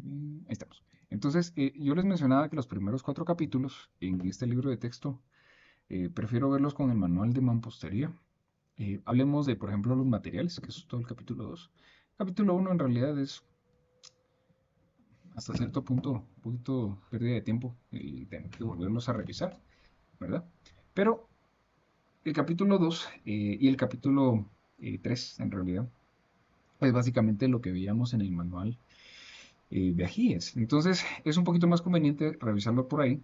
Ahí estamos. Entonces, yo les mencionaba que los primeros 4 capítulos en este libro de texto prefiero verlos con el manual de mampostería. Hablemos de, por ejemplo, los materiales, que es todo el capítulo 2. Capítulo uno en realidad es hasta cierto punto un poquito pérdida de tiempo y tener que volverlos a revisar, ¿verdad? Pero el capítulo 2 y el capítulo 3 en realidad es básicamente lo que veíamos en el manual de Ajíes. Entonces es un poquito más conveniente revisarlo por ahí.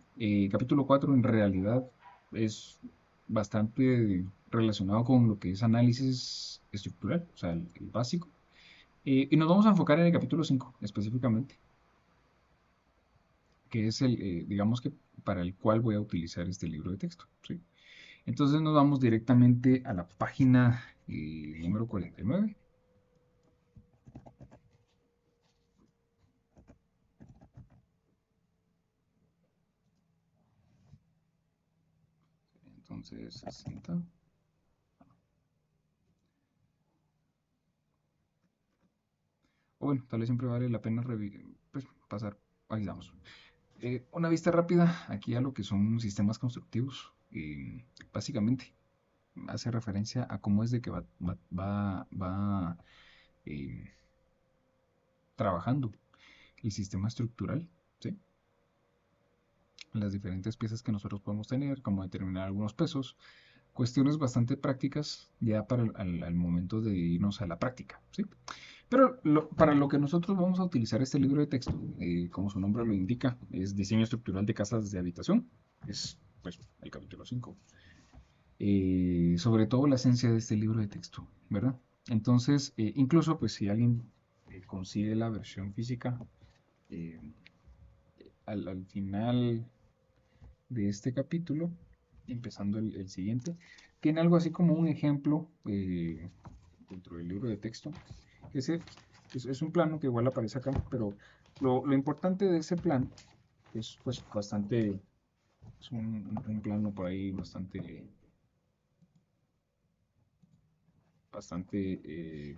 Capítulo 4 en realidad es bastante relacionado con lo que es análisis estructural, o sea, el básico. Y nos vamos a enfocar en el capítulo 5 específicamente, que es el, digamos que para el cual voy a utilizar este libro de texto. ¿Sí? Entonces nos vamos directamente a la página número 49. Entonces, 60. O bueno, tal vez siempre vale la pena pues, pasar. Ahí vamos. Una vista rápida aquí a lo que son sistemas constructivos. Básicamente hace referencia a cómo es de que va eh, trabajando el sistema estructural, ¿sí? Las diferentes piezas que nosotros podemos tener, cómo determinar algunos pesos, cuestiones bastante prácticas ya para al momento de irnos a la práctica, ¿sí? Pero para lo que nosotros vamos a utilizar este libro de texto, como su nombre lo indica, es diseño estructural de casas de habitación, es pues el capítulo 5. Sobre todo la esencia de este libro de texto, ¿verdad? Entonces, incluso pues si alguien consigue la versión física, eh, al final de este capítulo, empezando el siguiente, tiene algo así como un ejemplo dentro del libro de texto. Ese es un plano que igual aparece acá, pero lo importante de ese plan es pues bastante, es un plano por ahí bastante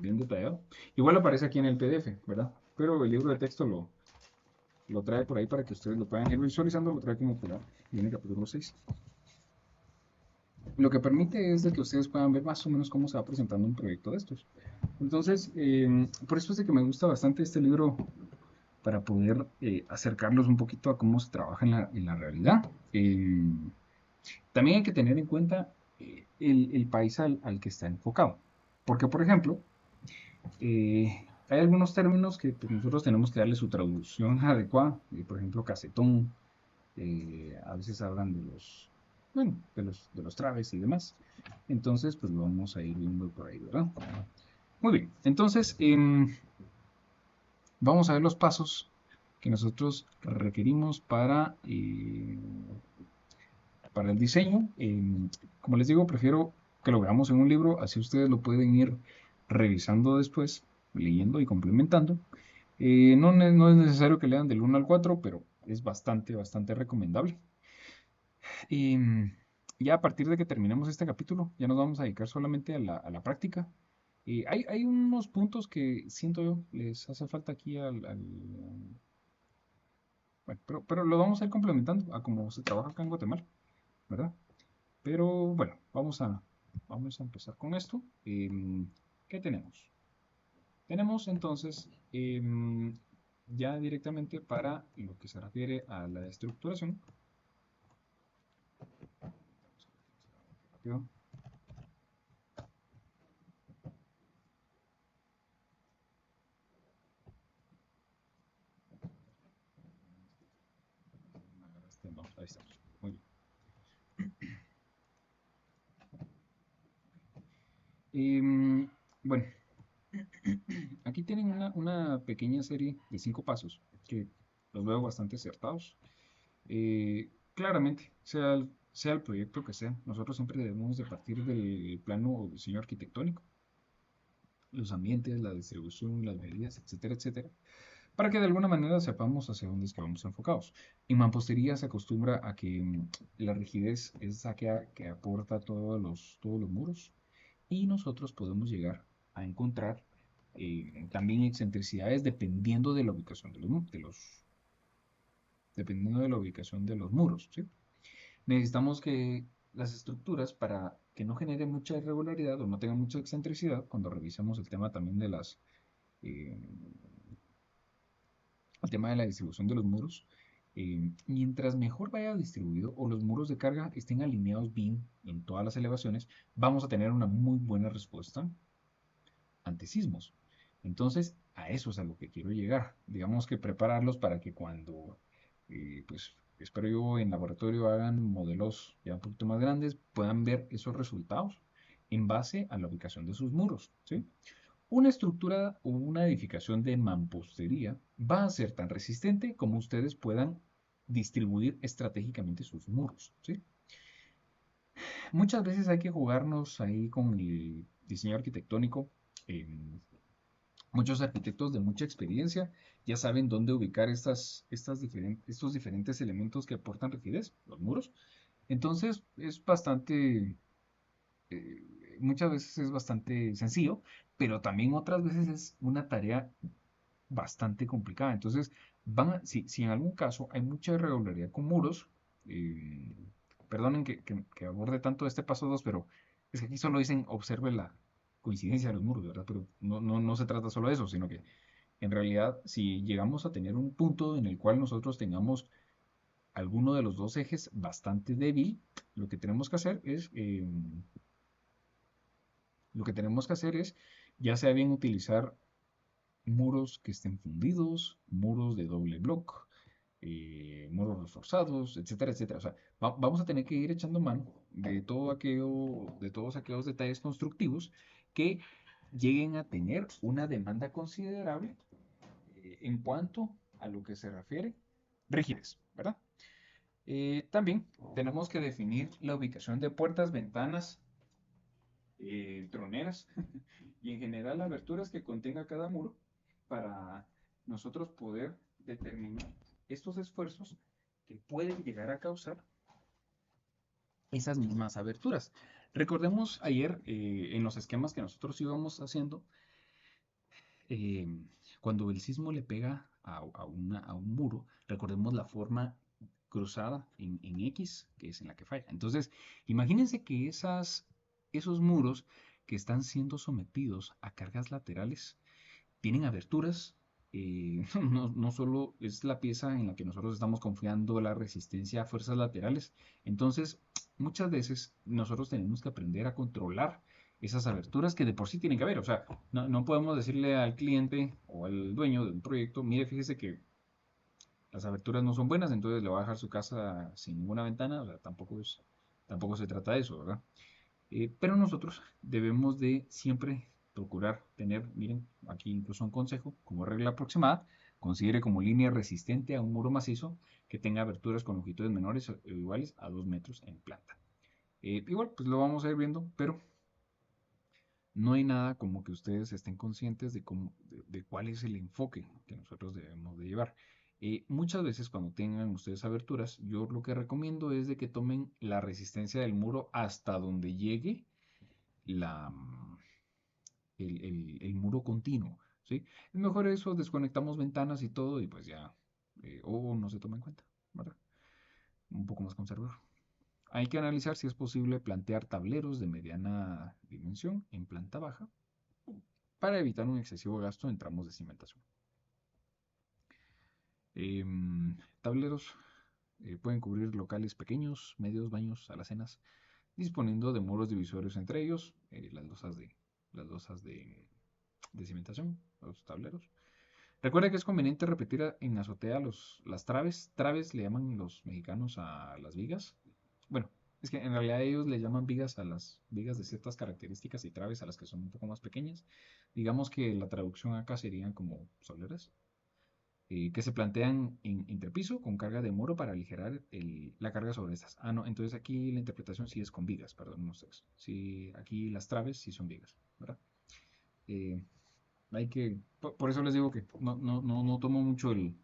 bien detallado. Igual aparece aquí en el PDF, ¿verdad? Pero el libro de texto lo trae por ahí para que ustedes lo puedan ir visualizando, lo trae como por ahí en el capítulo 6. Lo que permite es de que ustedes puedan ver más o menos cómo se va presentando un proyecto de estos. Entonces, por eso es de que me gusta bastante este libro para poder acercarlos un poquito a cómo se trabaja en la realidad. También hay que tener en cuenta el país al que está enfocado. Porque, por ejemplo, hay algunos términos que pues, nosotros tenemos que darle su traducción adecuada. Por ejemplo, casetón. A veces hablan de los, bueno, de los traves y demás. Entonces, pues lo vamos a ir viendo por ahí, ¿verdad? Muy bien. Entonces, vamos a ver los pasos que nosotros requerimos para el diseño. Como les digo, prefiero que lo veamos en un libro, así ustedes lo pueden ir revisando después, leyendo y complementando. No es necesario que lean del 1 al 4, pero es bastante recomendable. Y ya a partir de que terminemos este capítulo, ya nos vamos a dedicar solamente a la práctica. Hay unos puntos que siento yo les hace falta aquí bueno, pero lo vamos a ir complementando a cómo se trabaja acá en Guatemala, ¿verdad? Pero bueno, vamos a empezar con esto. ¿Qué tenemos? Tenemos entonces ya directamente para lo que se refiere a la estructuración. Rápido. Ahí estamos. Muy bien. Bueno, aquí tienen una pequeña serie de 5 pasos que los veo bastante acertados. Claramente, sea el proyecto que sea, nosotros siempre debemos de partir del plano o diseño arquitectónico, los ambientes, la distribución, las medidas, etcétera, etcétera, para que de alguna manera sepamos hacia dónde es que vamos enfocados. En mampostería se acostumbra a que la rigidez es la que aporta todos los muros y nosotros podemos llegar a encontrar también excentricidades dependiendo de la ubicación dependiendo de la ubicación de los muros, ¿sí? Necesitamos que las estructuras, para que no genere mucha irregularidad o no tengan mucha excentricidad, cuando revisamos el tema también de eh, el tema de la distribución de los muros, mientras mejor vaya distribuido o los muros de carga estén alineados bien en todas las elevaciones, vamos a tener una muy buena respuesta ante sismos. Entonces, a eso es a lo que quiero llegar. Digamos que prepararlos para que cuando, pues, espero yo en laboratorio hagan modelos ya un poquito más grandes, puedan ver esos resultados en base a la ubicación de sus muros, ¿sí? Una estructura o una edificación de mampostería va a ser tan resistente como ustedes puedan distribuir estratégicamente sus muros, ¿sí? Muchas veces hay que jugarnos ahí con el diseño arquitectónico. eh, Muchos arquitectos de mucha experiencia ya saben dónde ubicar estos diferentes elementos que aportan rigidez, los muros. Entonces es bastante, muchas veces es bastante sencillo, pero también otras veces es una tarea bastante complicada. Entonces, si en algún caso hay mucha irregularidad con muros, eh, perdonen que aborde tanto este paso 2, pero es que aquí solo dicen observe la coincidencia de los muros, ¿verdad? Pero no se trata solo de eso, sino que en realidad, si llegamos a tener un punto en el cual nosotros tengamos alguno de los dos ejes bastante débil, lo que tenemos que hacer es, ya sea bien utilizar muros que estén fundidos, muros de doble block, muros reforzados, etcétera, etcétera. O sea, vamos a tener que ir echando mano de todos aquellos detalles constructivos que lleguen a tener una demanda considerable en cuanto a lo que se refiere rigidez, ¿verdad? También tenemos que definir la ubicación de puertas, ventanas, troneras y en general aberturas que contenga cada muro para nosotros poder determinar estos esfuerzos que pueden llegar a causar esas mismas aberturas. Recordemos ayer en los esquemas que nosotros íbamos haciendo, eh, cuando el sismo le pega a un muro, recordemos la forma cruzada en X, que es en la que falla. Entonces, imagínense que esos muros que están siendo sometidos a cargas laterales tienen aberturas. No solo es la pieza en la que nosotros estamos confiando la resistencia a fuerzas laterales. Entonces, muchas veces nosotros tenemos que aprender a controlar esas aberturas que de por sí tienen que haber. O sea, no podemos decirle al cliente o al dueño de un proyecto, mire, fíjese que las aberturas no son buenas, entonces le va a dejar su casa sin ninguna ventana. O sea, tampoco se trata de eso, ¿verdad? Pero nosotros debemos de siempre procurar tener, miren, aquí incluso un consejo, como regla aproximada, considere como línea resistente a un muro macizo que tenga aberturas con longitudes menores o iguales a 2 metros en planta. Igual, pues lo vamos a ir viendo, pero no hay nada como que ustedes estén conscientes de cuál es el enfoque que nosotros debemos de llevar. Muchas veces cuando tengan ustedes aberturas, yo lo que recomiendo es de que tomen la resistencia del muro hasta donde llegue la, el muro continuo, ¿sí? Es mejor eso, desconectamos ventanas y todo y pues ya, o no se toma en cuenta, ¿verdad? Un poco más conservador. Hay que analizar si es posible plantear tableros de mediana dimensión en planta baja para evitar un excesivo gasto en tramos de cimentación. Tableros pueden cubrir locales pequeños, medios, baños, alacenas, disponiendo de muros divisorios entre ellos, las losas de cimentación, los tableros. Recuerda que es conveniente repetir en azotea las traves. Traves le llaman los mexicanos a las vigas. Bueno, es que en realidad ellos le llaman vigas a las vigas de ciertas características y traves a las que son un poco más pequeñas. Digamos que la traducción acá serían como soleras, que se plantean en entrepiso con carga de muro para aligerar la carga sobre estas. Ah, no, entonces aquí la interpretación sí es con vigas, perdón, no sé. Sí, aquí las traves sí son vigas, ¿verdad? Eh, por eso les digo que no tomo mucho el-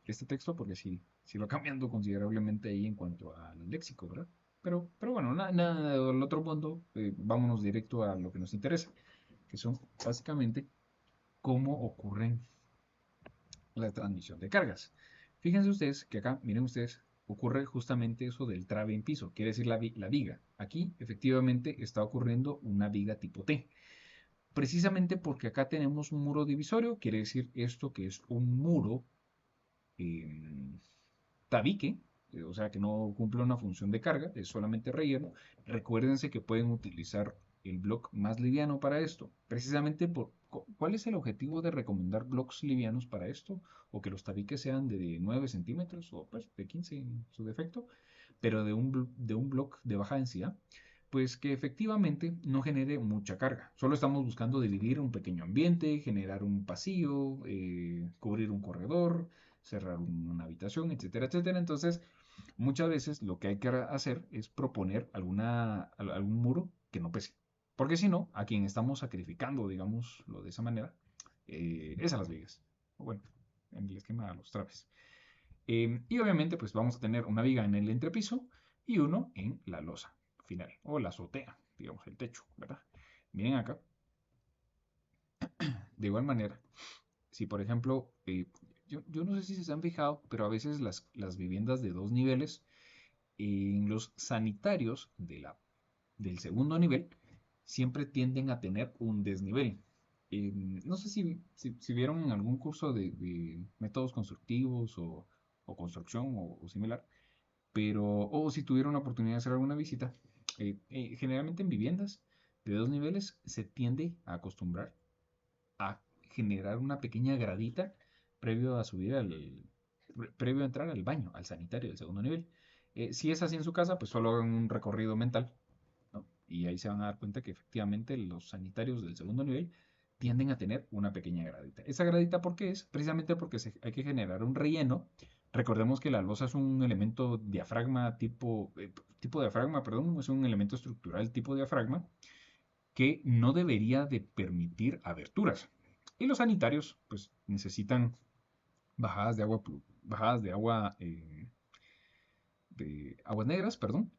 este texto porque sí va cambiando considerablemente ahí en cuanto al léxico, ¿verdad? Pero bueno, nada del otro mundo, vámonos directo a lo que nos interesa. que son básicamente cómo ocurren la transmisión de cargas. Fíjense ustedes que acá, miren ustedes, ocurre justamente eso del trabe en piso, quiere decir la viga. Aquí efectivamente está ocurriendo una viga tipo T. Precisamente porque acá tenemos un muro divisorio, quiere decir esto que es un muro eh, tabique, o sea que no cumple una función de carga, es solamente relleno. Recuérdense que pueden utilizar el block más liviano para esto. Precisamente ¿cuál es el objetivo de recomendar blocks livianos para esto? O que los tabiques sean de 9 centímetros o pues, de 15 en su defecto, pero de un block de baja densidad, pues que efectivamente no genere mucha carga. Solo estamos buscando dividir un pequeño ambiente, generar un pasillo, cubrir un corredor, cerrar una habitación, etcétera, etcétera. Entonces, muchas veces lo que hay que hacer es proponer algún muro que no pese. Porque si no, a quien estamos sacrificando, digámoslo de esa manera, es a las vigas. Bueno, en el esquema a los traves. Y obviamente, pues vamos a tener una viga en el entrepiso y uno en la losa final, o la azotea, digamos, el techo, ¿verdad? Miren acá, de igual manera, si por ejemplo, yo no sé si se han fijado, pero a veces las viviendas de dos niveles, en los sanitarios del segundo nivel, siempre tienden a tener un desnivel. No sé si vieron en algún curso de métodos constructivos o construcción o similar, pero, o si tuvieron la oportunidad de hacer alguna visita, generalmente en viviendas de dos niveles se tiende a acostumbrar a generar una pequeña gradita previo a subir previo a entrar al baño, al sanitario del segundo nivel. Si es así en su casa, pues solo hagan un recorrido mental, ¿no? Y ahí se van a dar cuenta que efectivamente los sanitarios del segundo nivel tienden a tener una pequeña gradita. ¿Esa gradita por qué es? Precisamente porque hay que generar un relleno. Recordemos que la losa es un elemento diafragma tipo diafragma, perdón, es un elemento estructural tipo diafragma que no debería de permitir aberturas. Y los sanitarios, pues, necesitan bajadas de agua, bajadas de aguas negras, perdón,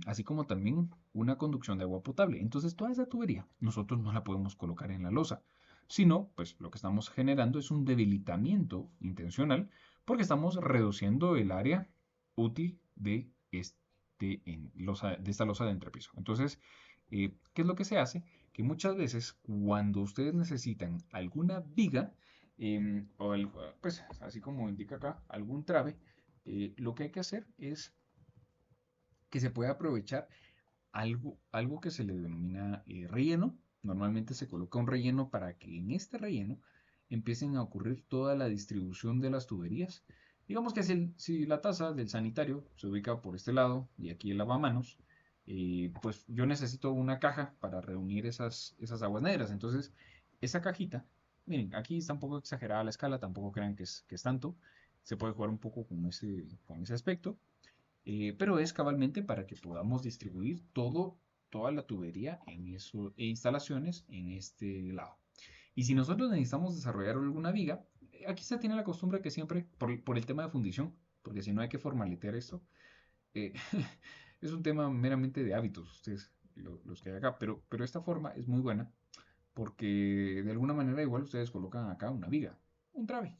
así como también una conducción de agua potable. Entonces, toda esa tubería nosotros no la podemos colocar en la losa, sino, pues, lo que estamos generando es un debilitamiento intencional porque estamos reduciendo el área útil de esta losa de entrepiso. Entonces, ¿qué es lo que se hace? Que muchas veces cuando ustedes necesitan alguna viga, pues así como indica acá, algún trabe, lo que hay que hacer es que se puede aprovechar algo que se le denomina relleno. Normalmente se coloca un relleno para que en este relleno empiecen a ocurrir toda la distribución de las tuberías. Digamos que si la taza del sanitario se ubica por este lado y aquí el lavamanos, pues yo necesito una caja para reunir esas aguas negras. Entonces, esa cajita, miren, aquí está un poco exagerada la escala, tampoco crean que es tanto. Se puede jugar un poco con ese aspecto. Pero es cabalmente para que podamos distribuir toda la tubería e instalaciones en este lado. Y si nosotros necesitamos desarrollar alguna viga, aquí se tiene la costumbre que siempre, por el tema de fundición, porque si no hay que formaletear esto, eh, es un tema meramente de hábitos, ustedes, los que hay acá, pero esta forma es muy buena porque de alguna manera igual ustedes colocan acá una viga, un trave,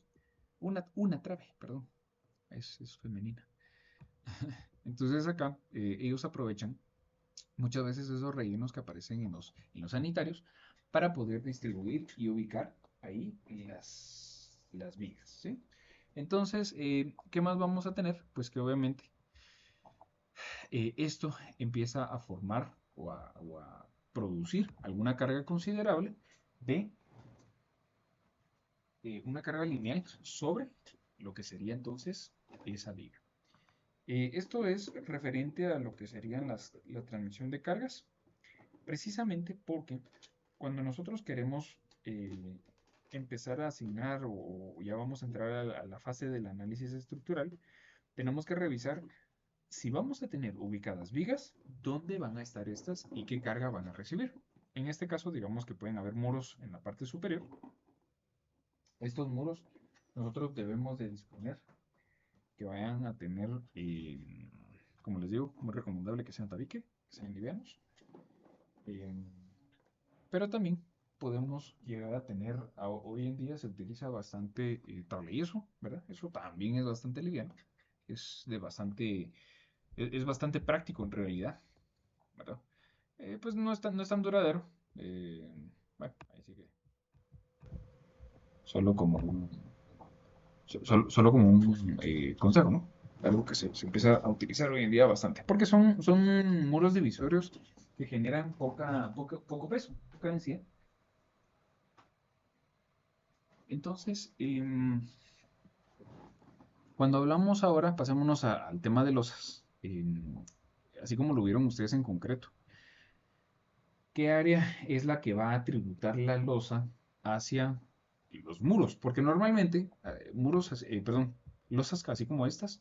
una trave, perdón, es femenina. Entonces acá ellos aprovechan muchas veces esos rellenos que aparecen en los sanitarios para poder distribuir y ubicar ahí las vigas, ¿sí? Entonces, ¿qué más vamos a tener? Pues que obviamente esto empieza a formar o a producir alguna carga considerable de una carga lineal sobre lo que sería entonces esa viga. Esto es referente a lo que serían la transmisión de cargas, precisamente porque cuando nosotros queremos empezar a asignar o ya vamos a entrar a la fase del análisis estructural, tenemos que revisar si vamos a tener ubicadas vigas, dónde van a estar estas y qué carga van a recibir. En este caso, digamos que pueden haber muros en la parte superior. Estos muros nosotros debemos de disponer que vayan a tener, como les digo, muy recomendable que sean tabique, que sean livianos. Eh, pero también podemos llegar a tener, hoy en día se utiliza bastante tableyeso, ¿verdad? Eso también es bastante liviano, es de bastante, es bastante práctico en realidad, ¿verdad? Pues no es tan duradero. eh, bueno, ahí sí que solo como un, solo como un consejo, ¿no? Algo que se empieza a utilizar hoy en día bastante, porque son muros divisorios que generan poco peso, poca densidad. Entonces, cuando hablamos ahora, pasémonos al tema de losas, así como lo vieron ustedes en concreto. ¿Qué área es la que va a tributar la losa hacia los muros? Porque normalmente, perdón, losas así como estas,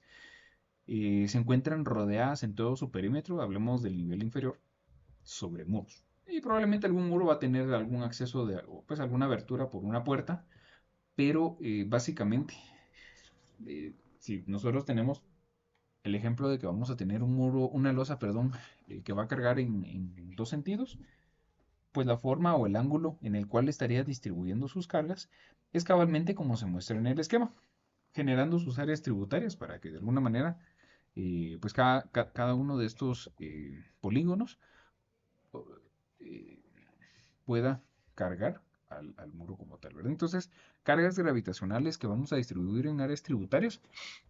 se encuentran rodeadas en todo su perímetro, hablemos del nivel inferior, sobre muros. Y probablemente algún muro va a tener algún acceso de, o, pues alguna abertura por una puerta, pero básicamente, si nosotros tenemos el ejemplo de que vamos a tener un muro, una losa, perdón, que va a cargar en dos sentidos, pues la forma o el ángulo en el cual estaría distribuyendo sus cargas es cabalmente como se muestra en el esquema, generando sus áreas tributarias para que de alguna manera, pues cada uno de estos polígonos eh, pueda cargar al muro como tal, ¿verdad? Entonces, cargas gravitacionales que vamos a distribuir en áreas tributarias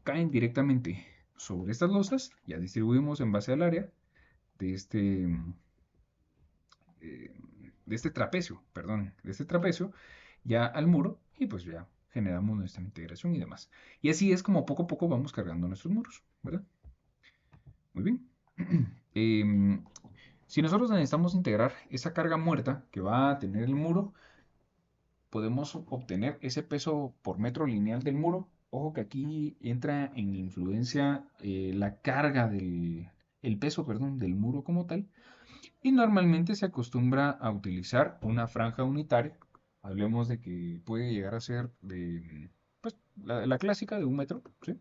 caen directamente sobre estas losas, ya distribuimos en base al área de eh, este trapecio, perdón, de este trapecio, ya al muro y pues ya generamos nuestra integración y demás. Y así es como poco a poco vamos cargando nuestros muros, ¿verdad? Muy bien. Em, si nosotros necesitamos integrar esa carga muerta que va a tener el muro, podemos obtener ese peso por metro lineal del muro. Ojo que aquí entra en influencia la carga el peso, perdón, del muro como tal. Y normalmente se acostumbra a utilizar una franja unitaria. Hablemos de que puede llegar a ser de, pues, la clásica de 1 metro, ¿sí?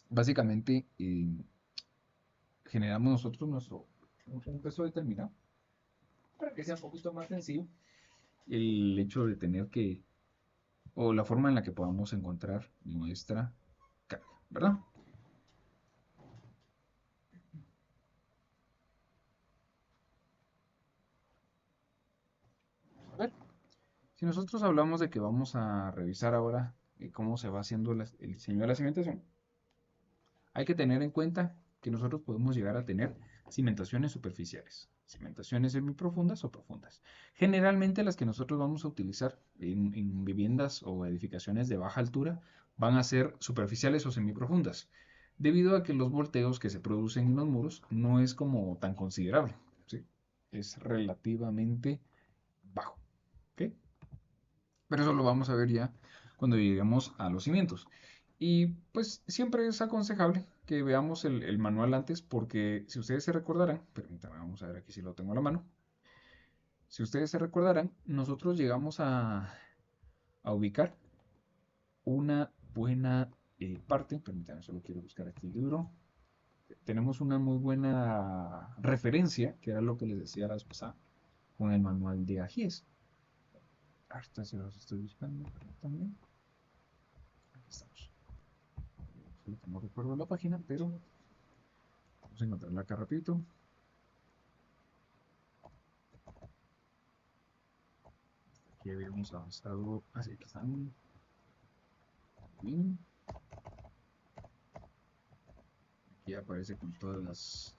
Básicamente generamos nosotros un peso determinado para que sea un poquito más sencillo el hecho de tener que, o la forma en la que podamos encontrar nuestra carga, ¿verdad? A ver, si nosotros hablamos de que vamos a revisar ahora cómo se va haciendo el diseño de la cimentación, hay que tener en cuenta que nosotros podemos llegar a tener cimentaciones superficiales, cimentaciones semiprofundas o profundas. Generalmente las que nosotros vamos a utilizar en viviendas o edificaciones de baja altura van a ser superficiales o semiprofundas, debido a que los volteos que se producen en los muros no es como tan considerable, ¿sí? Es relativamente bajo, ¿ok? Pero eso lo vamos a ver ya cuando lleguemos a los cimientos. Y pues siempre es aconsejable que veamos el manual antes porque si ustedes se recordarán, permítanme, vamos a ver aquí si lo tengo a la mano. Si ustedes se recordarán, nosotros llegamos a ubicar una buena parte, permítanme, solo quiero buscar aquí el libro. Tenemos una muy buena referencia, que era lo que les decía la vez pasada, con el manual de AGIES. Hasta se los estoy buscando también. Aquí estamos. Solo que no recuerdo la página, pero vamos a encontrarla acá rapidito. Aquí habíamos avanzado. Así que están bien. Aquí aparece con todas las.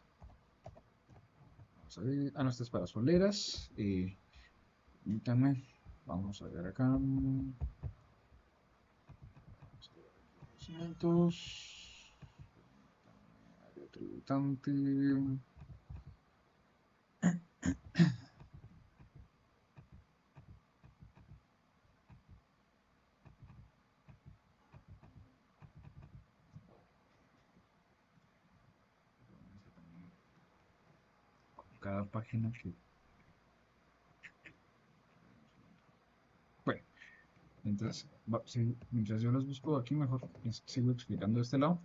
Vamos a ver. Ah, no, esta es para soleras. Permítanme. Vamos a ver acá. Vamos a ver aquí los cimientos. Área tributante. Cada página que. Bueno, entonces, sí, mientras yo los busco aquí, mejor sigo explicando de este lado.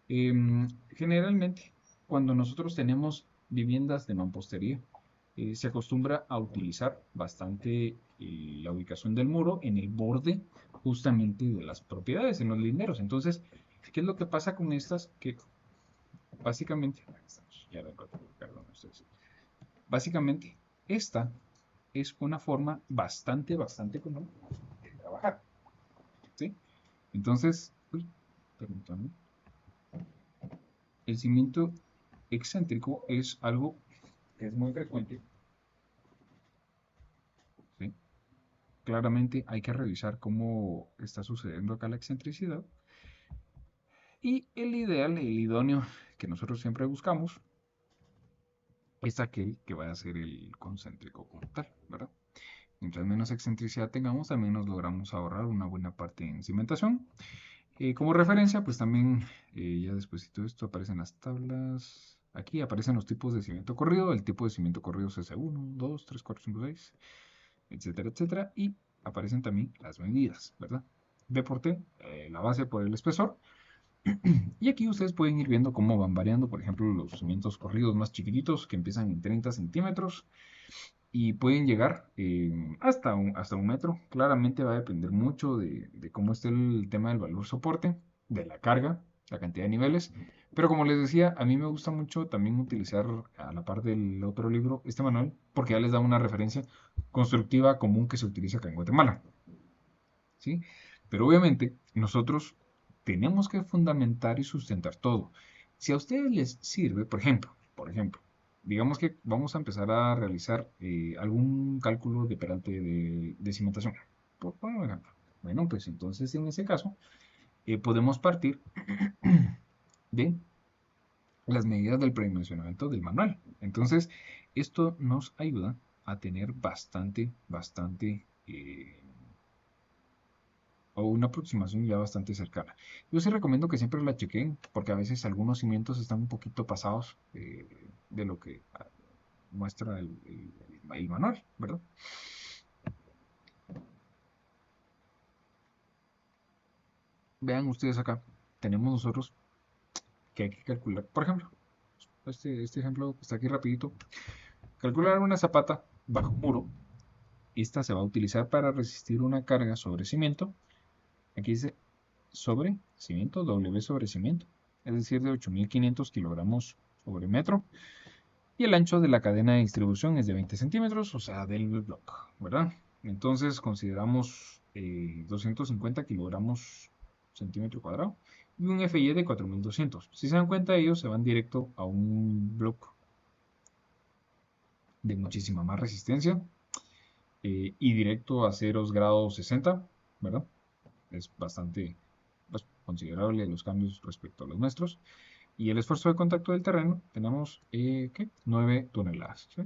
Generalmente, cuando nosotros tenemos viviendas de mampostería, se acostumbra a utilizar bastante la ubicación del muro en el borde justamente de las propiedades, en los linderos. Entonces, ¿qué es lo que pasa con estas? Que básicamente, ya lo encontré, perdón, básicamente, esta es una forma bastante común de trabajar, ¿sí? Entonces, uy, permítanme, el cimiento excéntrico es algo que es muy frecuente, ¿sí? Claramente hay que revisar cómo está sucediendo acá la excentricidad y el ideal, el idóneo que nosotros siempre buscamos es aquel que va a ser el concéntrico como tal, ¿verdad? Mientras menos excentricidad tengamos, también nos logramos ahorrar una buena parte en cimentación. Como referencia, pues también, ya después de todo esto aparecen las tablas. Aquí aparecen los tipos de cimiento corrido. El tipo de cimiento corrido es C1, 2, 3, 4, 5, 6, etcétera, etcétera. Y aparecen también las medidas, ¿verdad? B por T, la base por el espesor. Y aquí ustedes pueden ir viendo cómo van variando, por ejemplo, los cimientos corridos más chiquititos que empiezan en 30 centímetros y pueden llegar hasta un metro. Claramente va a depender mucho de cómo esté el tema del valor soporte, de la carga, la cantidad de niveles. Pero como les decía, a mí me gusta mucho también utilizar a la par del otro libro este manual porque ya les da una referencia constructiva común que se utiliza acá en Guatemala. ¿Sí? Pero obviamente nosotros tenemos que fundamentar y sustentar todo. Si a ustedes les sirve, por ejemplo, digamos que vamos a empezar a realizar algún cálculo de peralte de cimentación. Por poner un ejemplo. Bueno, pues entonces en ese caso podemos partir de las medidas del predimensionamiento del manual. Entonces, esto nos ayuda a tener bastante o una aproximación ya bastante cercana. Yo sí recomiendo que siempre la chequen porque a veces algunos cimientos están un poquito pasados de lo que muestra el manual, ¿verdad? Vean ustedes acá, tenemos nosotros que hay que calcular, por ejemplo, este ejemplo que está aquí rapidito, calcular una zapata bajo muro, esta se va a utilizar para resistir una carga sobre cimiento, aquí dice sobre cimiento, W sobre cimiento, es decir, de 8.500 kilogramos sobre metro. Y el ancho de la cadena de distribución es de 20 centímetros, o sea, del block, ¿verdad? Entonces consideramos 250 kilogramos centímetro cuadrado y un FY de 4.200. Si se dan cuenta, ellos se van directo a un block de muchísima más resistencia y directo a 0 grados 60, ¿verdad? Es bastante pues, considerable los cambios respecto a los nuestros. Y el esfuerzo de contacto del terreno, tenemos, ¿qué? 9 toneladas. ¿Sí?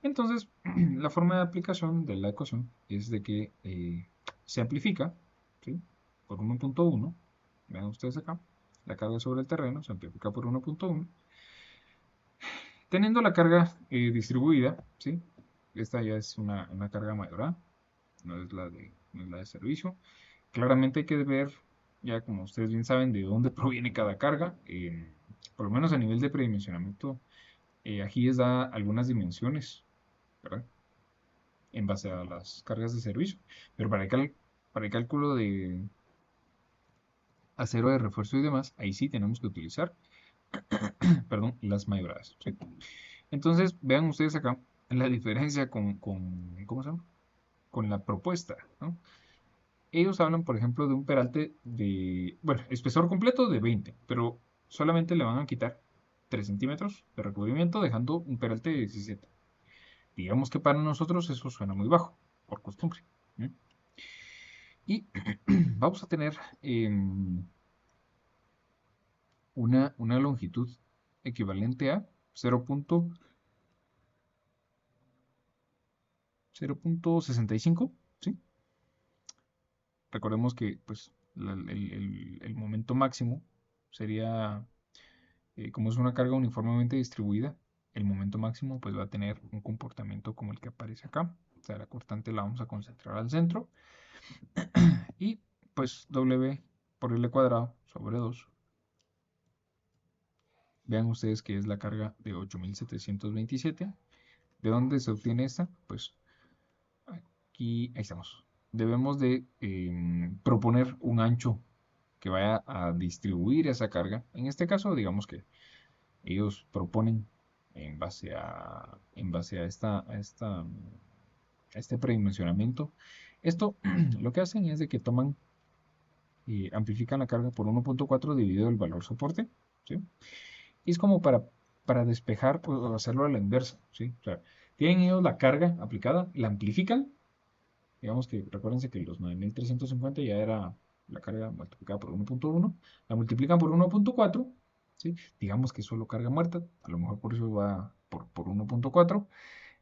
Entonces, la forma de aplicación de la ecuación es de que se amplifica, ¿sí? Por 1.1. Vean ustedes acá, la carga sobre el terreno se amplifica por 1.1. Teniendo la carga distribuida, ¿sí? Esta ya es una carga mayor A, no es la de servicio. Claramente hay que ver, ya como ustedes bien saben, de dónde proviene cada carga. Por lo menos a nivel de predimensionamiento, aquí les da algunas dimensiones, ¿verdad? En base a las cargas de servicio. Pero para el cálculo de acero de refuerzo y demás, ahí sí tenemos que utilizar, perdón, las mayoradas. ¿Sí? Entonces, vean ustedes acá la diferencia ¿cómo se llama? Con la propuesta, ¿no? Ellos hablan, por ejemplo, de un peralte de, bueno, espesor completo de 20, pero solamente le van a quitar 3 centímetros de recubrimiento, dejando un peralte de 17. Digamos que para nosotros eso suena muy bajo, por costumbre. ¿Mm? Y vamos a tener una longitud equivalente a 0.65, ¿sí? Recordemos que pues, el momento máximo sería, como es una carga uniformemente distribuida, el momento máximo pues, va a tener un comportamiento como el que aparece acá. O sea, la cortante la vamos a concentrar al centro. Y pues W por L cuadrado sobre 2. Vean ustedes que es la carga de 8.727 ¿De dónde se obtiene esta? Pues aquí, ahí estamos. Debemos de proponer un ancho que vaya a distribuir esa carga. En este caso, digamos que ellos proponen en base a este predimensionamiento. Esto lo que hacen es de que toman y amplifican la carga por 1.4 dividido el valor soporte, ¿sí? Y es como para despejar, pues, o hacerlo a la inversa, ¿sí? O sea, tienen ellos la carga aplicada, la amplifican, digamos que recuérdense que los 9350 ya era la carga multiplicada por 1.1, la multiplican por 1.4, ¿sí? Digamos que es solo carga muerta, a lo mejor por eso va por 1.4,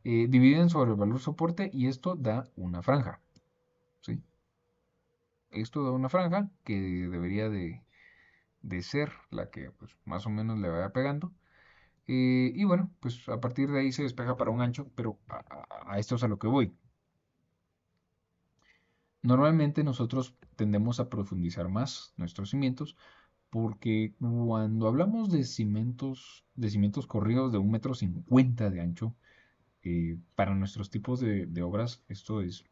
dividen sobre el valor soporte y esto da una franja, ¿sí? Esto da una franja que debería de ser la que pues, más o menos le vaya pegando. Y bueno, pues a partir de ahí se despeja para un ancho, pero a esto es a lo que voy. Normalmente nosotros tendemos a profundizar más nuestros cimientos porque cuando hablamos de cimientos corridos de 1,50 m de ancho, para nuestros tipos de obras esto es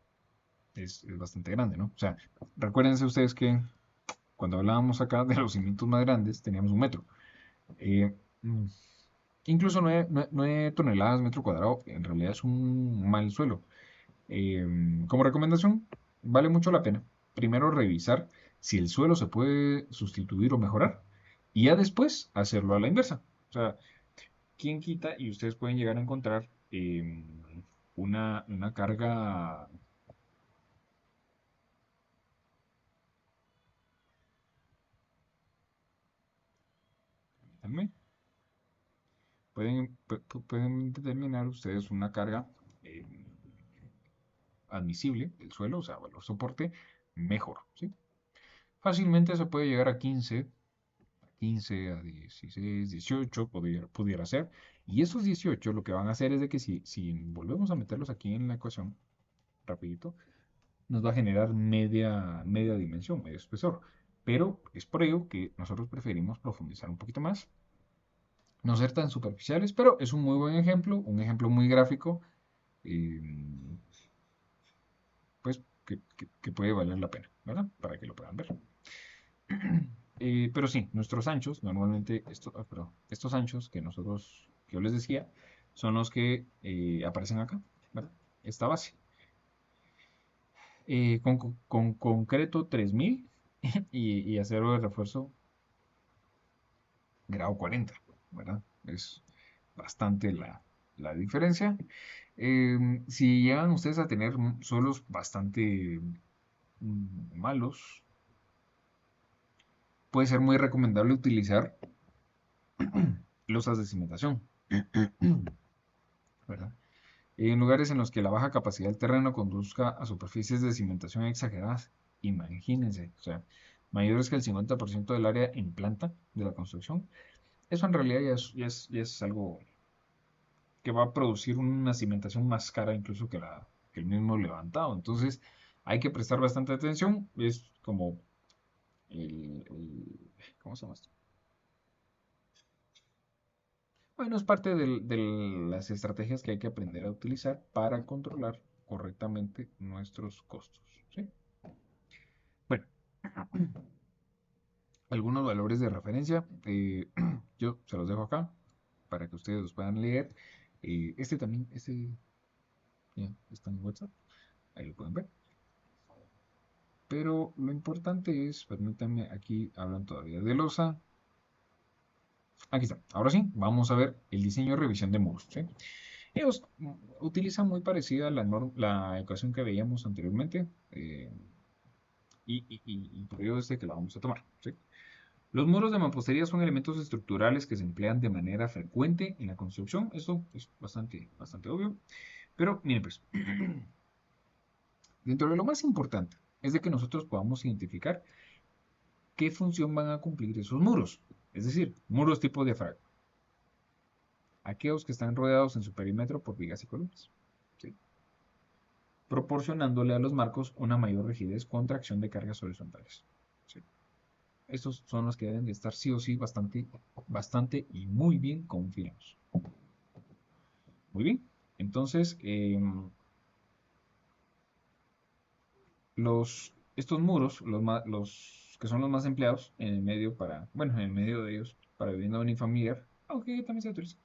bastante grande, ¿no? O sea, recuérdense ustedes que cuando hablábamos acá de los cimientos más grandes teníamos 1 metro. Eh, mm, Incluso 9 toneladas metro cuadrado en realidad es un mal suelo. Como recomendación, vale mucho la pena primero revisar si el suelo se puede sustituir o mejorar y ya después hacerlo a la inversa. O sea, ¿quién quita y ustedes pueden llegar a encontrar una carga? Permítanme, pueden determinar ustedes una carga eh, admisible del suelo, o sea, valor soporte, mejor, ¿sí? Fácilmente se puede llegar a 15 a 16, 18 pudiera ser. Y esos 18 lo que van a hacer es de que si volvemos a meterlos aquí en la ecuación, rapidito, nos va a generar media dimensión, medio espesor. Pero es por ello que nosotros preferimos profundizar un poquito más, no ser tan superficiales, pero es un muy buen ejemplo, un ejemplo muy gráfico, eh, pues que puede valer la pena, ¿verdad? Para que lo puedan ver. Pero sí, nuestros anchos, normalmente perdón, estos anchos que yo les decía, son los que aparecen acá, ¿verdad? Esta base. Con concreto 3000 y acero de refuerzo grado 40, ¿verdad? Es bastante la diferencia. Si llegan ustedes a tener suelos bastante malos, puede ser muy recomendable utilizar losas de cimentación, ¿verdad? En lugares en los que la baja capacidad del terreno conduzca a superficies de cimentación exageradas, imagínense, o sea, mayores que el 50% del área en planta de la construcción, eso en realidad ya es algo que va a producir una cimentación más cara incluso que el mismo levantado. Entonces, hay que prestar bastante atención. Es como ¿cómo se llama esto? Bueno, es parte de las estrategias que hay que aprender a utilizar para controlar correctamente nuestros costos, ¿sí? Bueno, algunos valores de referencia, yo se los dejo acá para que ustedes los puedan leer. Este también, ya está en WhatsApp, ahí lo pueden ver. Pero lo importante es, permítanme, aquí hablan todavía de losa. Aquí está. Ahora sí, vamos a ver el diseño y revisión de muros, ¿sí? Ellos utilizan muy parecida la ecuación que veíamos anteriormente, y por ello es de que la vamos a tomar, ¿sí? Los muros de mampostería son elementos estructurales que se emplean de manera frecuente en la construcción. Esto es bastante obvio. Pero miren pues, dentro de lo más importante es de que nosotros podamos identificar qué función van a cumplir esos muros. Es decir, muros tipo diafragma. Aquellos que están rodeados en su perímetro por vigas y columnas, ¿sí? Proporcionándole a los marcos una mayor rigidez contra acción de cargas horizontales, ¿sí? Estos son los que deben de estar sí o sí bastante y muy bien confinados. Muy bien. Entonces, estos muros, los que son los más empleados en el medio bueno, en el medio de ellos, para vivienda unifamiliar, aunque también se utiliza,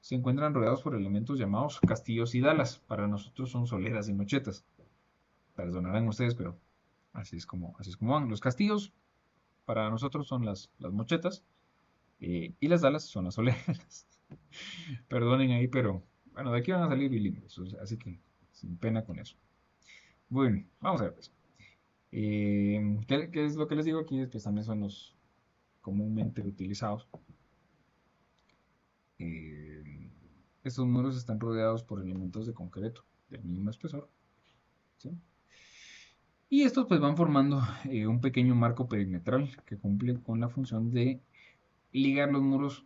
se encuentran rodeados por elementos llamados castillos y dalas. Para nosotros son soleras y mochetas. Perdonarán ustedes, pero así es como van. Los castillos para nosotros son las mochetas y las dalas son las soleras. Perdonen ahí, pero bueno, de aquí van a salir bilingües, así que sin pena con eso. Bueno, vamos a ver pues. ¿Qué es lo que les digo aquí? Pues también son los comúnmente utilizados. Eh, Estos muros están rodeados por elementos de concreto del mismo espesor, ¿sí? Y estos pues van formando un pequeño marco perimetral que cumple con la función de ligar los muros,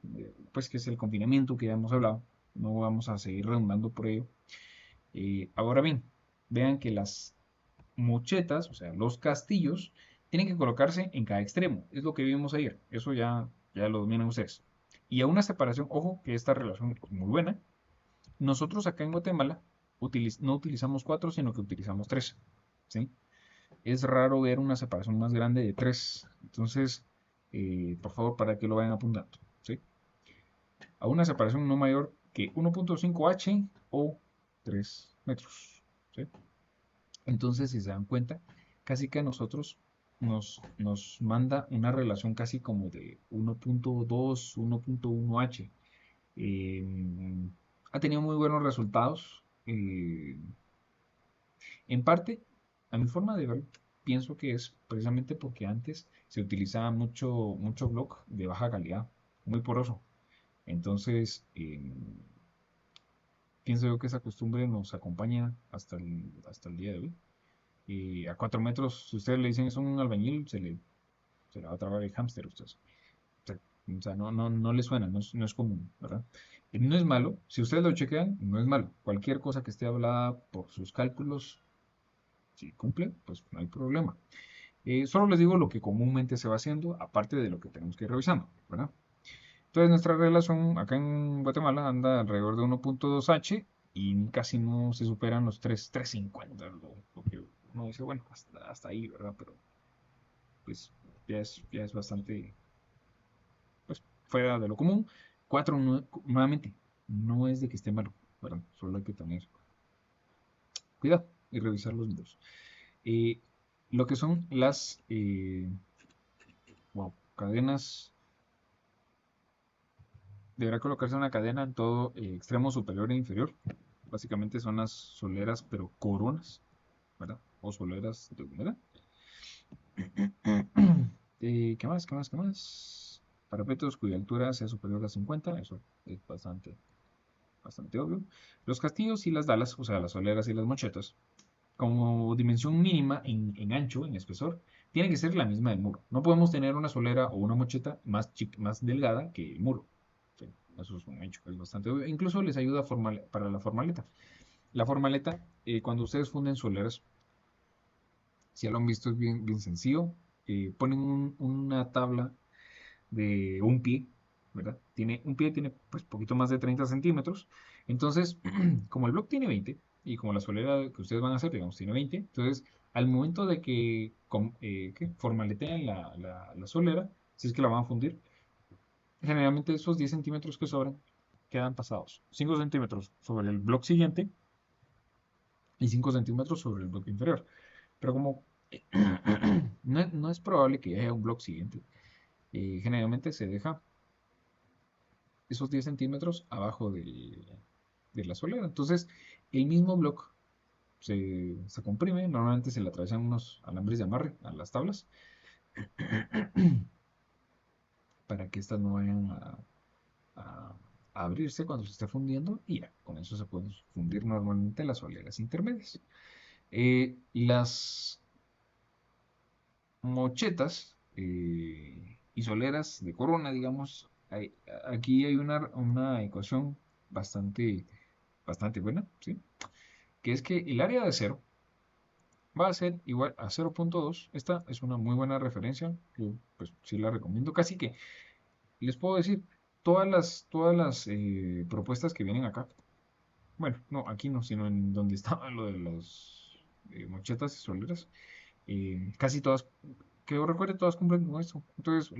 pues que es el confinamiento que ya hemos hablado. No vamos a seguir redundando por ello. Ahora bien, vean que las mochetas, o sea, los castillos, tienen que colocarse en cada extremo. Es lo que vimos ayer. Eso ya lo dominan ustedes. Y a una separación, ojo, que esta relación es muy buena. Nosotros acá en Guatemala no utilizamos cuatro, sino que utilizamos tres. ¿Sí? Es raro ver una separación más grande de 3. Entonces, por favor, para que lo vayan apuntando. ¿Sí? A una separación no mayor que 1.5 h o 3 metros. ¿Sí? Entonces, si se dan cuenta, casi que a nosotros nos manda una relación casi como de 1.2, 1.1 h. Eh, Ha tenido muy buenos resultados. En parte, a mi forma de verlo, pienso que es precisamente porque antes se utilizaba mucho block de baja calidad, muy poroso. Entonces, pienso yo que esa costumbre nos acompaña hasta el día de hoy. Y a 4 metros, si ustedes le dicen es un albañil, se le va a trabar el hámster a ustedes. O sea, no le suena, no es común, ¿verdad? No es malo, si ustedes lo chequean, no es malo. Cualquier cosa que esté hablada por sus cálculos, si cumple, pues no hay problema. Solo les digo lo que comúnmente se va haciendo, aparte de lo que tenemos que ir revisando, ¿verdad? Entonces nuestra relación acá en Guatemala anda alrededor de 1.2 h y casi no se superan los 3.50, lo que uno dice, bueno, hasta ahí, ¿verdad? Pero pues ya es bastante pues, fuera de lo común. 4 nuevamente, no es de que esté malo, ¿verdad? Solo hay que tener cuidado y revisar los números. Eh, lo que son las wow, cadenas. Deberá colocarse una cadena en todo extremo superior e inferior. Básicamente son las soleras, pero coronas, ¿verdad? O soleras de humedad. ¿Qué más? ¿Qué más? ¿Qué más? Parapetos cuya altura sea superior a 50, eso es bastante obvio. Los castillos y las dalas, o sea, las soleras y las mochetas, como dimensión mínima en ancho, en espesor, tiene que ser la misma del muro. No podemos tener una solera o una mocheta más delgada que el muro. Sí, eso es un hecho, es bastante obvio. Incluso les ayuda para la formaleta. La formaleta, cuando ustedes funden soleras, si ya lo han visto, es bien, bien sencillo. Ponen una tabla de un pie, ¿verdad? Un pie tiene pues poquito más de 30 centímetros. Entonces, como el block tiene 20 y como la solera que ustedes van a hacer, digamos, tiene 20, entonces al momento de que formaleten la solera, si es que la van a fundir, generalmente esos 10 centímetros que sobran quedan pasados. 5 centímetros sobre el block siguiente y 5 centímetros sobre el bloque inferior. Pero como no es probable que haya un block siguiente, generalmente se deja esos 10 centímetros abajo de la solera. Entonces, el mismo block se comprime, normalmente se le atraviesan unos alambres de amarre a las tablas para que estas no vayan a- a abrirse cuando se esté fundiendo y ya, con eso se pueden fundir normalmente las soleras intermedias. Las mochetas y soleras de corona, digamos, aquí hay una ecuación bastante buena, ¿sí? Que es que el área de cero va a ser igual a 0.2. Esta es una muy buena referencia, yo pues sí la recomiendo. Casi que les puedo decir, todas las propuestas que vienen acá bueno, no, aquí no, sino en donde estaba lo de los mochetas y soleras, casi todas, que yo recuerde, todas cumplen con eso. Entonces,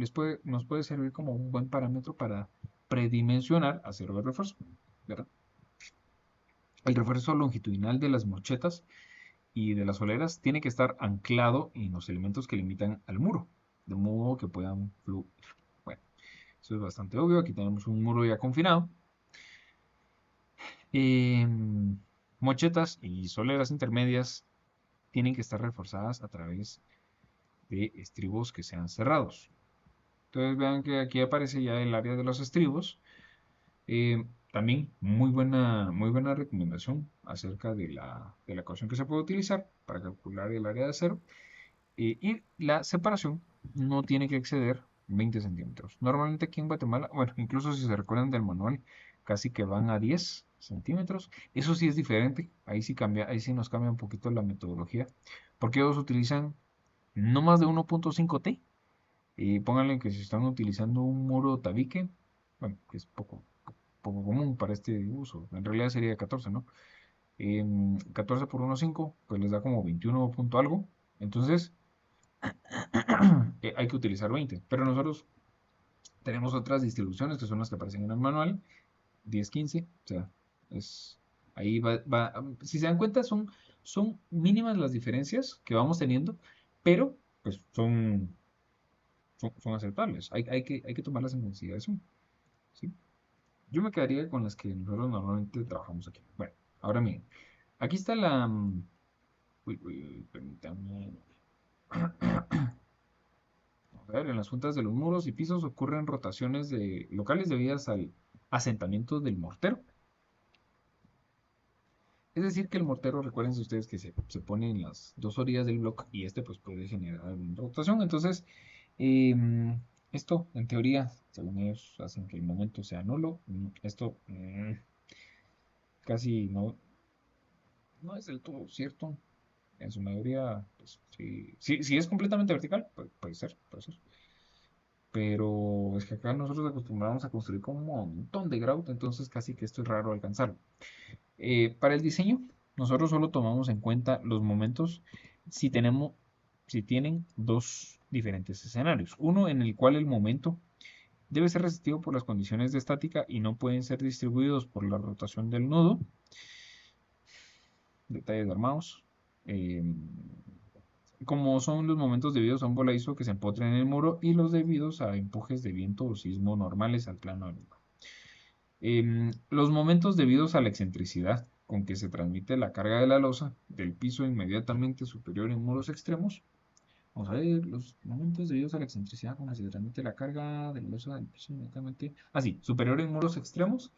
nos puede servir como un buen parámetro para predimensionar acero de refuerzo, ¿verdad? El refuerzo longitudinal de las mochetas y de las soleras tiene que estar anclado en los elementos que limitan al muro, de modo que puedan fluir. Bueno, eso es bastante obvio. Aquí tenemos un muro ya confinado. Mochetas y soleras intermedias tienen que estar reforzadas a través de estribos que sean cerrados. Entonces vean que aquí aparece ya el área de los estribos. También muy buena recomendación acerca de la ecuación que se puede utilizar para calcular el área de acero. Y la separación no tiene que exceder 20 centímetros. Normalmente aquí en Guatemala, bueno, incluso si se recuerdan del manual, casi que van a 10 centímetros. Eso sí es diferente, ahí sí cambia, ahí sí nos cambia un poquito la metodología, porque ellos utilizan no más de 1.5T. Y pónganle que si están utilizando un muro tabique, bueno, que es poco común para este uso, en realidad sería 14, ¿no? 14 por 1.5, pues les da como 21 punto algo. Entonces, hay que utilizar 20. Pero nosotros tenemos otras distribuciones que son las que aparecen en el manual, 10-15, o sea, es, ahí si se dan cuenta, son mínimas las diferencias que vamos teniendo, pero pues son aceptables. Hay que tomarlas en consideración, ¿sí? Yo me quedaría con las que nosotros normalmente trabajamos aquí. Bueno, ahora miren, aquí está uy, uy, uy, permítanme. A ver, en las juntas de los muros y pisos ocurren rotaciones locales debidas al asentamiento del mortero. Es decir, que el mortero, recuerden ustedes que se pone en las dos orillas del bloque y este pues puede generar una rotación. Entonces, esto en teoría, según ellos, hacen que el momento sea nulo. Esto casi no es del todo cierto. En su mayoría, pues si es completamente vertical, puede ser, puede ser. Pero es que acá nosotros acostumbramos a construir con un montón de grout, entonces casi que esto es raro alcanzarlo. Para el diseño, nosotros solo tomamos en cuenta los momentos si tenemos, si tienen dos diferentes escenarios. Uno en el cual el momento debe ser resistido por las condiciones de estática y no pueden ser distribuidos por la rotación del nudo. Detalles armados. Eh, como son los momentos debidos a un voladizo que se empotra en el muro y los debidos a empujes de viento o sismo normales al plano del muro. Los momentos debidos a la excentricidad con que se transmite la carga de la losa del piso inmediatamente superior en muros extremos. Vamos a ver los momentos debidos a la excentricidad con que se transmite la carga de la losa del piso inmediatamente. Así, superior en muros extremos.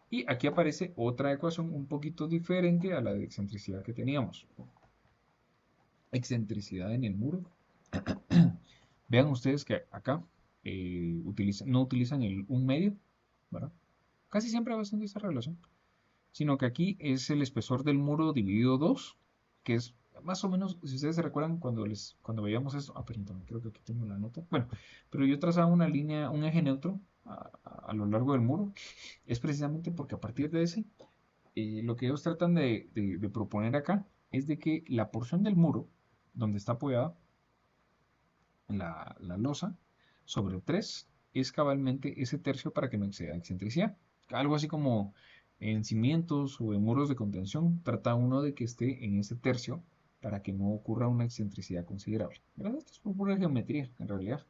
Y aquí aparece otra ecuación un poquito diferente a la de excentricidad que teníamos. Excentricidad en el muro. Vean ustedes que acá no utilizan un medio, ¿verdad? Casi siempre va siendo esta relación, sino que aquí es el espesor del muro dividido 2, que es más o menos, si ustedes se recuerdan cuando veíamos esto, permítanme, creo que aquí tengo la nota, bueno, pero yo trazaba una línea, un eje neutro a lo largo del muro, es precisamente porque a partir de ese, lo que ellos tratan de proponer acá es de que la porción del muro donde está apoyada la losa sobre 3 es cabalmente ese tercio para que no exceda excentricidad. Algo así como en cimientos o en muros de contención, trata uno de que esté en ese tercio para que no ocurra una excentricidad considerable. ¿Verdad? Esto es por pura geometría, en realidad.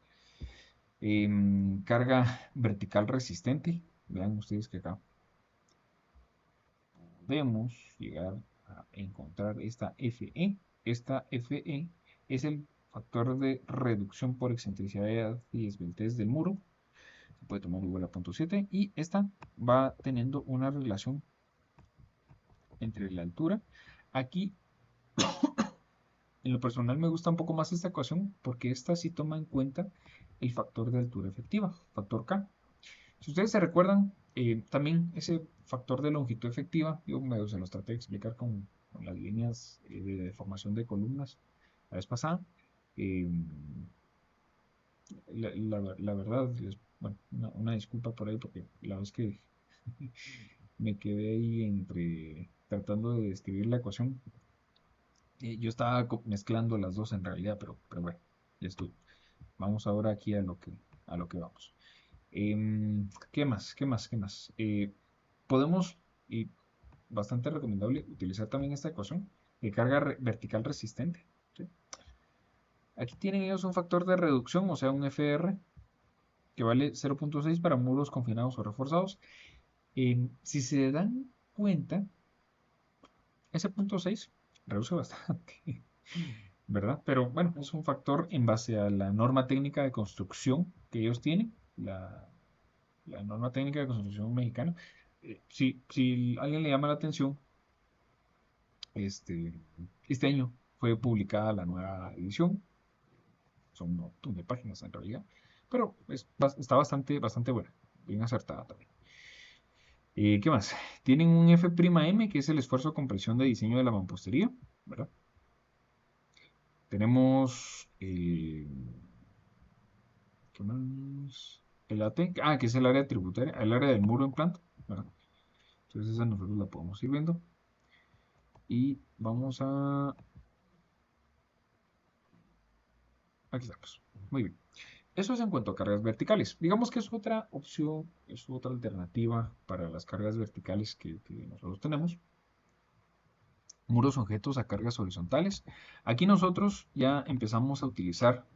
Carga vertical resistente. Vean ustedes que acá podemos llegar a encontrar esta FE. Esta FE es el factor de reducción por excentricidad y esbeltez del muro. Se puede tomar igual a 0.7 y esta va teniendo una relación entre la altura. Aquí, en lo personal, me gusta un poco más esta ecuación porque esta sí toma en cuenta el factor de altura efectiva, factor K. Si ustedes se recuerdan, también ese factor de longitud efectiva, yo medio se los traté de explicar con las líneas de deformación de columnas la vez pasada. Eh, la verdad, bueno, una disculpa por ahí porque la vez que me quedé ahí entre tratando de describir la ecuación. Yo estaba mezclando las dos en realidad, pero bueno, ya estuvo. Vamos ahora aquí a lo que vamos. ¿Qué más? ¿Qué más? ¿Qué más? Podemos, y bastante recomendable, utilizar también esta ecuación de carga vertical resistente. ¿Sí? Aquí tienen ellos un factor de reducción, o sea, un FR, que vale 0.6 para muros confinados o reforzados. Si se dan cuenta, ese punto 6 reduce bastante, ¿verdad? Pero bueno, es un factor en base a la norma técnica de construcción que ellos tienen, la norma técnica de construcción mexicana. Si alguien le llama la atención, este, este año fue publicada la nueva edición, son un montón de páginas en realidad, pero está bastante buena, bien acertada también. ¿Qué más? Tienen un F'M, que es el esfuerzo de compresión de diseño de la mampostería, ¿verdad? Tenemos, ¿qué más? El AT, que es el área tributaria, el área del muro en planta, ¿verdad? Entonces esa nosotros la podemos ir viendo. Y vamos a... Aquí estamos. Muy bien. Eso es en cuanto a cargas verticales. Digamos que es otra opción, es otra alternativa para las cargas verticales que nosotros tenemos. Muros sujetos a cargas horizontales. Aquí nosotros ya empezamos a utilizar,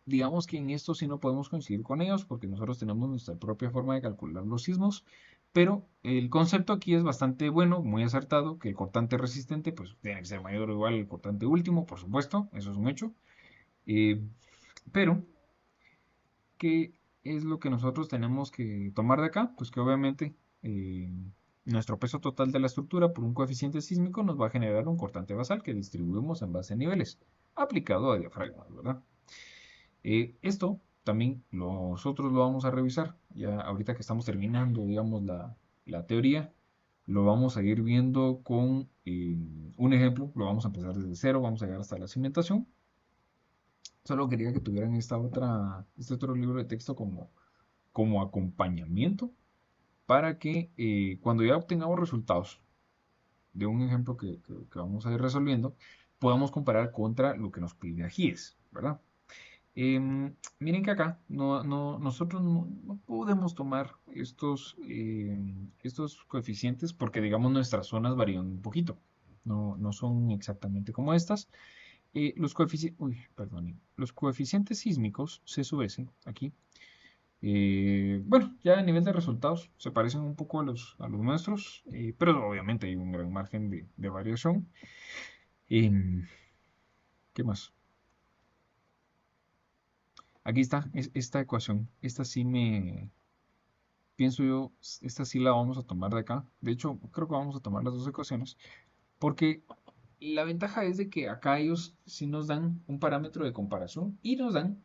digamos que en esto sí no podemos coincidir con ellos porque nosotros tenemos nuestra propia forma de calcular los sismos, pero el concepto aquí es bastante bueno, muy acertado, que el cortante resistente pues tiene que ser mayor o igual al cortante último, por supuesto, eso es un hecho. Eh, pero ¿qué es lo que nosotros tenemos que tomar de acá? Pues que obviamente eh, nuestro peso total de la estructura por un coeficiente sísmico nos va a generar un cortante basal que distribuimos en base a niveles, aplicado a diafragmas, ¿verdad? Esto también nosotros lo vamos a revisar, ya ahorita que estamos terminando, digamos, la teoría, lo vamos a ir viendo con un ejemplo, lo vamos a empezar desde cero, vamos a llegar hasta la cimentación. Solo quería que tuvieran este otro libro de texto como acompañamiento para que cuando ya obtengamos resultados de un ejemplo que vamos a ir resolviendo, podamos comparar contra lo que nos pide AGIES, ¿verdad? Miren que acá nosotros no podemos tomar estos coeficientes porque, digamos, nuestras zonas varían un poquito. No son exactamente como estas. Los coeficientes sísmicos, C sub S, aquí, bueno, ya a nivel de resultados se parecen un poco a los nuestros, pero obviamente hay un gran margen de variación. Em, ¿Qué más? Aquí está esta ecuación. Esta sí pienso yo, esta sí la vamos a tomar de acá. De hecho, creo que vamos a tomar las dos ecuaciones, porque la ventaja es de que acá ellos sí nos dan un parámetro de comparación y nos dan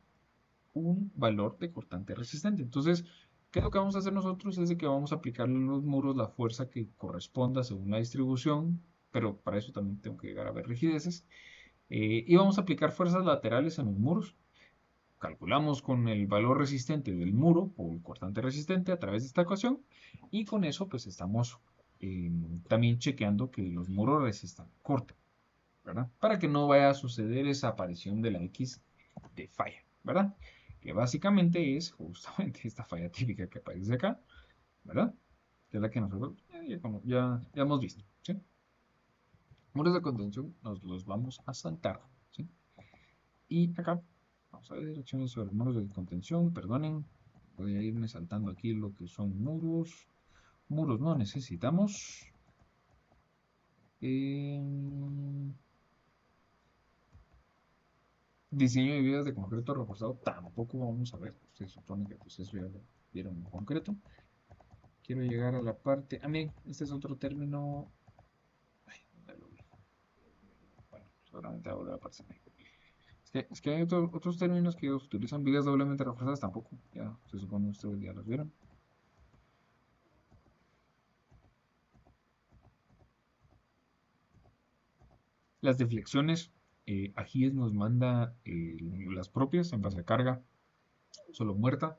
un valor de cortante resistente. Entonces, ¿qué es lo que vamos a hacer nosotros? Es de que vamos a aplicarle en los muros la fuerza que corresponda según la distribución, pero para eso también tengo que llegar a ver rigideces. Y vamos a aplicar fuerzas laterales en los muros. Calculamos con el valor resistente del muro o el cortante resistente a través de esta ecuación y con eso pues estamos también chequeando que los muros resistan corte, ¿verdad? Para que no vaya a suceder esa aparición de la X de falla, ¿verdad? Que básicamente es justamente esta falla típica que aparece acá, ¿verdad? Que es la que nosotros ya hemos visto, ¿sí? Muros de contención nos los vamos a saltar, ¿sí? Y acá vamos a ver direcciones sobre muros de contención, perdonen, voy a irme saltando aquí lo que son muros. Muros no necesitamos. Diseño de vigas de concreto reforzado tampoco vamos a ver. Se supone que pues eso ya lo vieron en concreto. Quiero llegar a la parte. Mí, este es otro término. Ay, ¿dónde lo vi? Bueno, seguramente ahora aparece. Es que hay otros términos que utilizan vigas doblemente reforzadas tampoco. Ya se supone que ustedes ya los vieron. Las deflexiones, Ajíes nos manda las propias en base a carga solo muerta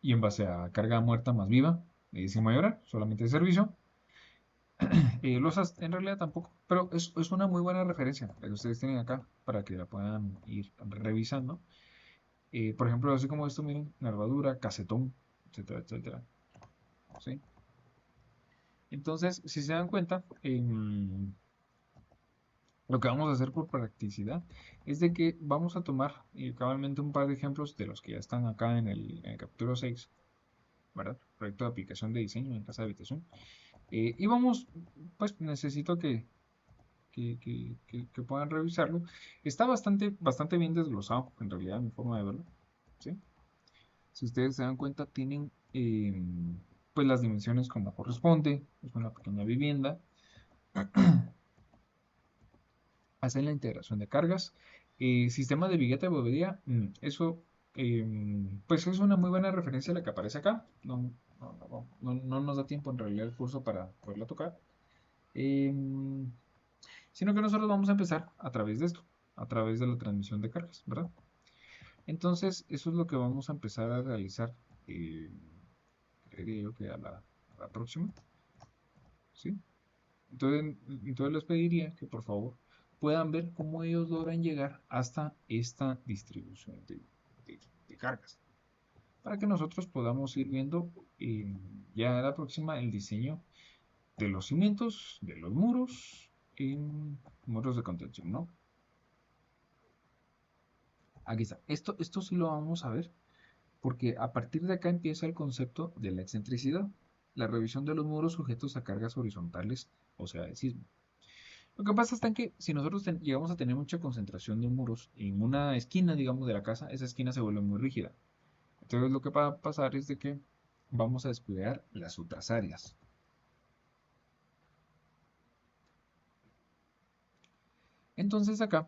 y en base a carga muerta más viva. sin mayorar, solamente de servicio. Losas en realidad tampoco, pero es una muy buena referencia la que ustedes tienen acá para que la puedan ir revisando. Por ejemplo, así como esto, miren, nervadura, casetón, etcétera, etcétera. ¿Sí? Entonces, si se dan cuenta, lo que vamos a hacer por practicidad es de que vamos a tomar cabalmente un par de ejemplos de los que ya están acá en el capítulo 6, ¿verdad? Proyecto de aplicación de diseño en casa de habitación. Y vamos, pues necesito que puedan revisarlo. Está bastante bien desglosado, en realidad, mi forma de verlo. ¿Sí? Si ustedes se dan cuenta, tienen pues las dimensiones como corresponde. Es una pequeña vivienda. Hacen la integración de cargas. Sistema de billete de bobería, eso pues es una muy buena referencia a la que aparece acá. No nos da tiempo en realidad el curso para poderla tocar. Em, Sino que nosotros vamos a empezar a través de esto, a través de la transmisión de cargas, ¿verdad? Entonces, eso es lo que vamos a empezar a realizar, eh, creería yo que a la próxima, ¿sí? Entonces les pediría que por favor puedan ver cómo ellos logran llegar hasta esta distribución de cargas, para que nosotros podamos ir viendo ya a la próxima el diseño de los cimientos, de los muros, muros de contención, ¿no? Aquí está. Esto sí lo vamos a ver, porque a partir de acá empieza el concepto de la excentricidad, la revisión de los muros sujetos a cargas horizontales, o sea, de sismo. Lo que pasa es que si nosotros llegamos a tener mucha concentración de muros en una esquina, digamos, de la casa, esa esquina se vuelve muy rígida. Entonces lo que va a pasar es de que vamos a descuidar las otras áreas. Entonces acá,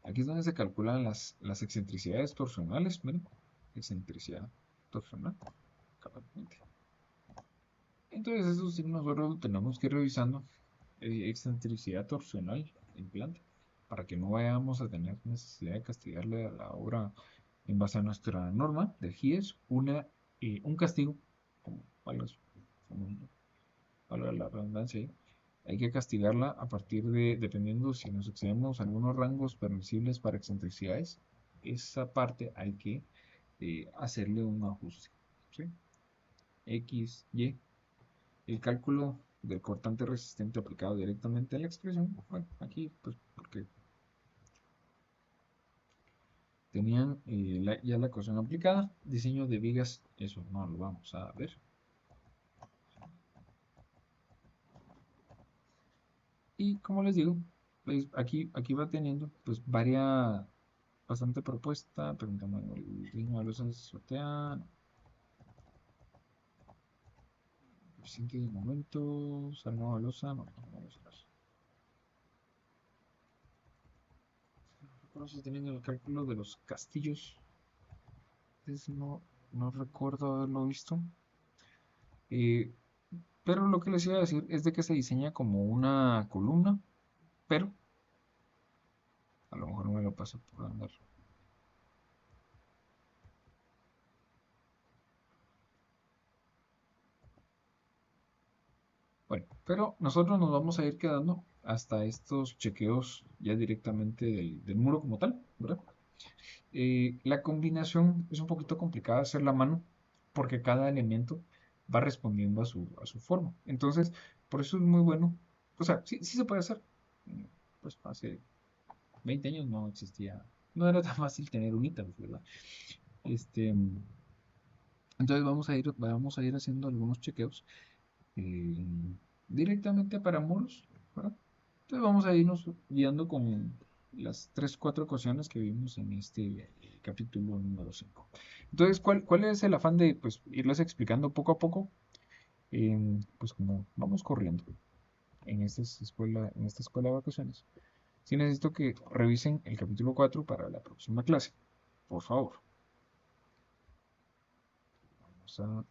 aquí es donde se calculan las excentricidades torsionales, miren, excentricidad torsional, cabalmente. Entonces eso sí nosotros lo tenemos que ir revisando, excentricidad torsional en planta, para que no vayamos a tener necesidad de castigarle a la obra en base a nuestra norma del GIES un castigo, como valga la redundancia ahí. Hay que castigarla a partir de, dependiendo si nos excedemos algunos rangos permisibles para excentricidades, esa parte hay que hacerle un ajuste. ¿Sí? X, Y, el cálculo del cortante resistente aplicado directamente a la expresión. Bueno, aquí, pues, porque tenían ya la ecuación aplicada. Diseño de vigas, eso no lo vamos a ver. Y como les digo, pues aquí va teniendo pues bastante propuesta. Preguntamos el ritmo de los sortea. Coeficiente de momentos, armado de losa, no vamos a ver. Recuerdo si teniendo el cálculo de los castillos. Entonces no recuerdo haberlo visto. Eh, pero lo que les iba a decir es de que se diseña como una columna, pero a lo mejor no me lo paso por andar. Bueno, pero nosotros nos vamos a ir quedando hasta estos chequeos ya directamente del muro como tal, ¿verdad? La combinación es un poquito complicada hacer a mano porque cada elemento va respondiendo a su forma. Entonces, por eso es muy bueno. O sea, sí se puede hacer. Pues hace 20 años no existía, no era tan fácil tener unitas, ¿verdad? Este, entonces vamos a ir haciendo algunos chequeos eh, directamente para muros, ¿verdad? Entonces vamos a irnos guiando con las 3, 4 ecuaciones que vimos en este capítulo número 5. Entonces, ¿cuál es el afán de pues, irles explicando poco a poco? Pues como vamos corriendo en esta escuela de vacaciones. Sí necesito que revisen el capítulo 4 para la próxima clase, por favor. Vamos a